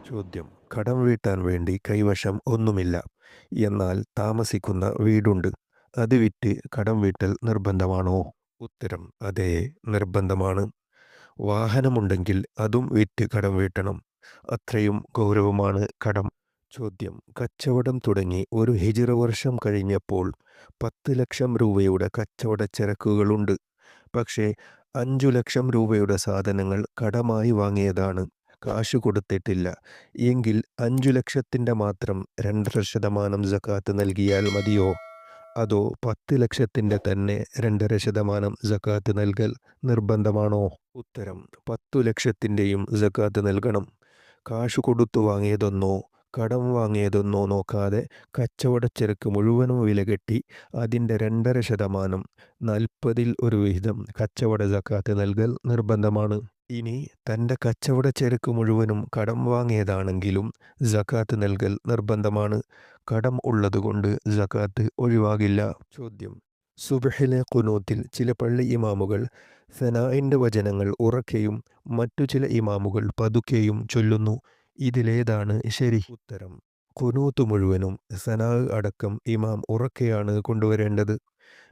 ചോദ്യം: കടം വീട്ടാൻ വേണ്ടി കൈവശം ഒന്നുമില്ല. എന്നാൽ താമസിക്കുന്ന വീടുണ്ട്. അത് വിറ്റ് കടം വീട്ടൽ നിർബന്ധമാണോ? ഉത്തരം: അതെ, നിർബന്ധമാണ്. വാഹനമുണ്ടെങ്കിൽ അതും വിറ്റ് കടം വീട്ടണം. അത്രയും ഗൗരവമാണ് കടം. ചോദ്യം: കച്ചവടം തുടങ്ങി ഒരു ഹിജ്റ വർഷം കഴിഞ്ഞപ്പോൾ 10 ലക്ഷം രൂപയുടെ കച്ചവട ചരക്കുകളുണ്ട്. പക്ഷേ 5 ലക്ഷം രൂപയുടെ സാധനങ്ങൾ കടമായി വാങ്ങിയതാണ്. കാശ് കൊടുത്തിട്ടില്ല. എങ്കിൽ 5 ലക്ഷത്തിൻ്റെ മാത്രം 2.5% സക്കാത്ത് നൽകിയാൽ മതിയോ? അതോ 10 ലക്ഷത്തിൻ്റെ തന്നെ 2.5% സക്കാത്ത് നൽകൽ നിർബന്ധമാണോ? ഉത്തരം: 10 ലക്ഷത്തിൻ്റെയും സക്കാത്ത് നൽകണം. കാശ് കൊടുത്തു വാങ്ങിയതെന്നോ കടം വാങ്ങിയതെന്നോ നോക്കാതെ കച്ചവടച്ചരക്ക് മുഴുവനും വില കെട്ടി അതിൻ്റെ 2.5% 40-ൽ ഒരു വിഹിതം കച്ചവട സക്കാത്ത് നൽകൽ നിർബന്ധമാണ്. ഇനി തൻ്റെ കച്ചവടച്ചരക്ക് മുഴുവനും കടം വാങ്ങിയതാണെങ്കിലും സക്കാത്ത് നൽകൽ നിർബന്ധമാണ്. കടം ഉള്ളതുകൊണ്ട് സക്കാത്ത് ഒഴിവാകില്ല. ചോദ്യം: സുബ്ഹിലെ ഖുനൂത്തിൽ ചില പള്ളി ഇമാമുകൾ സനാഇൻ്റെ വചനങ്ങൾ ഉറക്കെയും മറ്റു ചില ഇമാമുകൾ പതുക്കെയും ചൊല്ലുന്നു. ഇതിലേതാണ് ശരി? ഉത്തരം: ഖുനൂത്ത് മുഴുവനും സനാ അടക്കം ഇമാം ഉറക്കെയാണ് കൊണ്ടുവരേണ്ടത്.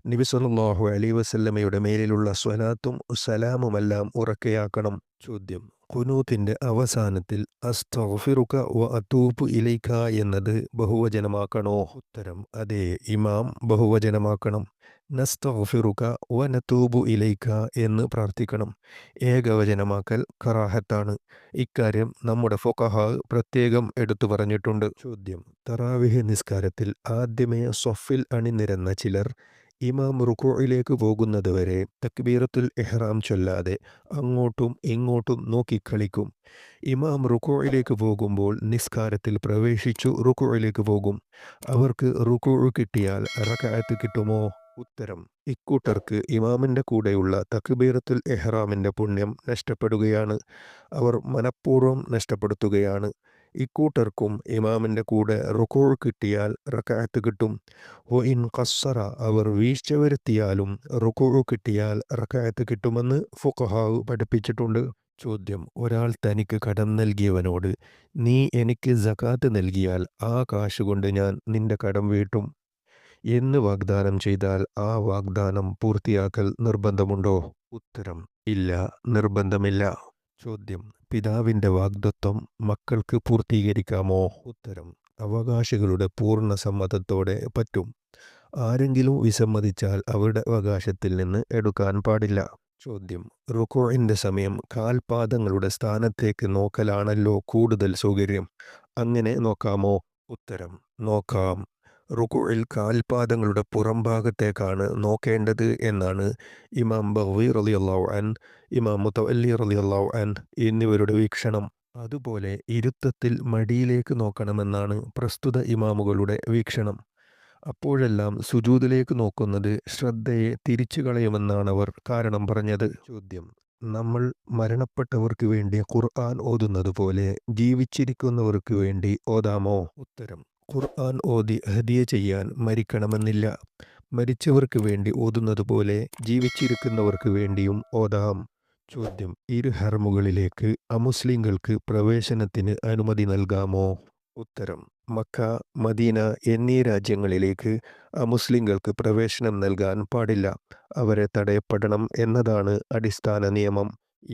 നബി സല്ലല്ലാഹു അലൈഹി വസല്ലമയുടെ മേലിലുള്ള സ്വലാത്തും സലാമുമെല്ലാം ഉറക്കെയാക്കണം. ചോദ്യം: ഖുനൂത്തിൻ്റെ അവസാനത്തിൽ അസ്തഗ്ഫിറുക വ അതൂബു ഇലൈക എന്നത് ബഹുവചനമാക്കണോ? ഉത്തരം: അതെ, ഇമാം ബഹുവചനമാക്കണം. നസ്തഗ്ഫിറുക വ നതൂബു ഇലൈക എന്ന് പ്രാർത്ഥിക്കണം. ഏകവചനമാക്കൽ കറാഹത്താണ്. ഇക്കാര്യം നമ്മുടെ ഫുഖഹാ പ്രത്യേകം എടുത്തു പറഞ്ഞിട്ടുണ്ട്. ചോദ്യം: തറാവിഹ് നിസ്കാരത്തിൽ ആദ്യമേ സ്വഫിൽ അണിനിരന്ന ചിലർ ഇമാം റുകൂഇലേക്ക് പോകുന്നതുവരെ തക്ബീറത്തുൽ ഇഹ്റാം ചൊല്ലാതെ അങ്ങോട്ടും ഇങ്ങോട്ടും നോക്കിക്കളിക്കും. ഇമാം റുകൂഇലേക്ക് പോകുമ്പോൾ നിസ്കാരത്തിൽ പ്രവേശിച്ചു റുകൂഇലേക്ക് പോകും. അവർക്ക് റുകൂഉ കിട്ടിയാൽ റകഅത്ത് കിട്ടുമോ? ഉത്തരം: ഇക്കൂട്ടർക്ക് ഇമാമിൻ്റെ കൂടെയുള്ള തക്ബീറത്തുൽ ഇഹ്റാമിൻ്റെ പുണ്യം നഷ്ടപ്പെടുകയാണ്. അവർ മനഃപൂർവ്വം നഷ്ടപ്പെടുത്തുകയാണ്. ഇക്കൂട്ടർക്കും ഇമാമിൻ്റെ കൂടെ റുകൂഉ കിട്ടിയാൽ റകഅത്ത് കിട്ടും. വ ഇൻ ഖസ്സറ, അവർ വീഴ്ച വരുത്തിയാലും റുകൂഉ കിട്ടിയാൽ റകഅത്ത് കിട്ടുമെന്ന് ഫുഖഹാ പഠിപ്പിച്ചിട്ടുണ്ട്. ചോദ്യം: ഒരാൾ തനിക്ക് കടം നൽകിയവനോട് നീ എനിക്ക് സകാത്ത് നൽകിയാൽ ആ കാശ് കൊണ്ട് ഞാൻ നിന്റെ കടം വീട്ടും എന്ന് വാഗ്ദാനം ചെയ്താൽ ആ വാഗ്ദാനം പൂർത്തിയാക്കൽ നിർബന്ധമുണ്ടോ? ഉത്തരം: ഇല്ല, നിർബന്ധമില്ല. ചോദ്യം: പിതാവിൻ്റെ വാഗ്ദത്വം മക്കൾക്ക് പൂർത്തീകരിക്കാമോ? ഉത്തരം: അവകാശികളുടെ പൂർണ്ണ സമ്മതത്തോടെ പറ്റും. ആരെങ്കിലും വിസമ്മതിച്ചാൽ അവരുടെ അവകാശത്തിൽ നിന്ന് എടുക്കാൻ പാടില്ല. ചോദ്യം: റുകൂഇൻ്റെ സമയം കാൽപാദങ്ങളുടെ സ്ഥാനത്തേക്ക് നോക്കലാണല്ലോ കൂടുതൽ സൗകര്യം. അങ്ങനെ നോക്കാമോ? ഉത്തരം: നോക്കാം. റുകൂഇൽ കാൽപാദങ്ങളുടെ പുറംഭാഗത്തേക്കാണ് നോക്കേണ്ടത് എന്നാണ് ഇമാം ബഗ്വി റളിയല്ലാഹു അൻഹു, ഇമാം മുതവല്ലി റളിയല്ലാഹു അൻഹു എന്നിവരുടെ വീക്ഷണം. അതുപോലെ ഇരുത്തത്തിൽ മടിയിലേക്ക് നോക്കണമെന്നാണ് പ്രസ്തുത ഇമാമുകളുടെ വീക്ഷണം. അപ്പോഴെല്ലാം സുജൂദിലേക്ക് നോക്കുന്നത് ശ്രദ്ധയെ തിരിച്ചു കളയുമെന്നാണവർ കാരണം പറഞ്ഞത്. ചോദ്യം: നമ്മൾ മരണപ്പെട്ടവർക്ക് വേണ്ടി ഖുർആൻ ഓതുന്നത് പോലെ ജീവിച്ചിരിക്കുന്നവർക്ക് വേണ്ടി ഓതാമോ? ഉത്തരം: ഖുർആൻ ഓതി ഹദിയ ചെയ്യാൻ മരിക്കണമെന്നില്ല. മരിച്ചവർക്ക് വേണ്ടി ഓതുന്നത് പോലെ ജീവിച്ചിരിക്കുന്നവർക്ക് വേണ്ടിയും ഓതാം. ചോദ്യം: ഇരു ഹറമുകളിലേക്ക് അമുസ്ലിങ്ങൾക്ക് പ്രവേശനത്തിന് അനുമതി നൽകാമോ? ഉത്തരം: മക്ക, മദീന എന്നീ രാജ്യങ്ങളിലേക്ക് അമുസ്ലിങ്ങൾക്ക് പ്രവേശനം നൽകാൻ പാടില്ല. അവരെ തടയപ്പെടണം എന്നതാണ് അടിസ്ഥാന നിയമം.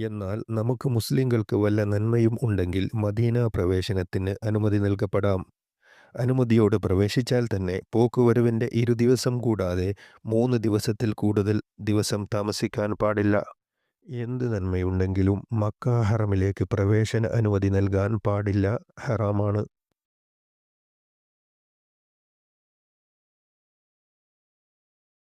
എന്നാൽ നമുക്ക് മുസ്ലിങ്ങൾക്ക് വല്ല നന്മയും ഉണ്ടെങ്കിൽ മദീന പ്രവേശനത്തിന് അനുമതി നൽകപ്പെടാം. അനുമതിയോട് പ്രവേശിച്ചാൽ തന്നെ പോക്കുവരവിൻ്റെ 2 ദിവസം കൂടാതെ 3 ദിവസത്തിൽ കൂടുതൽ ദിവസം താമസിക്കാൻ പാടില്ല. എന്ത് നന്മയുണ്ടെങ്കിലും മക്ക ഹറമിലേക്ക് പ്രവേശന അനുമതി നൽകാൻ പാടില്ല, ഹറാമാണ്.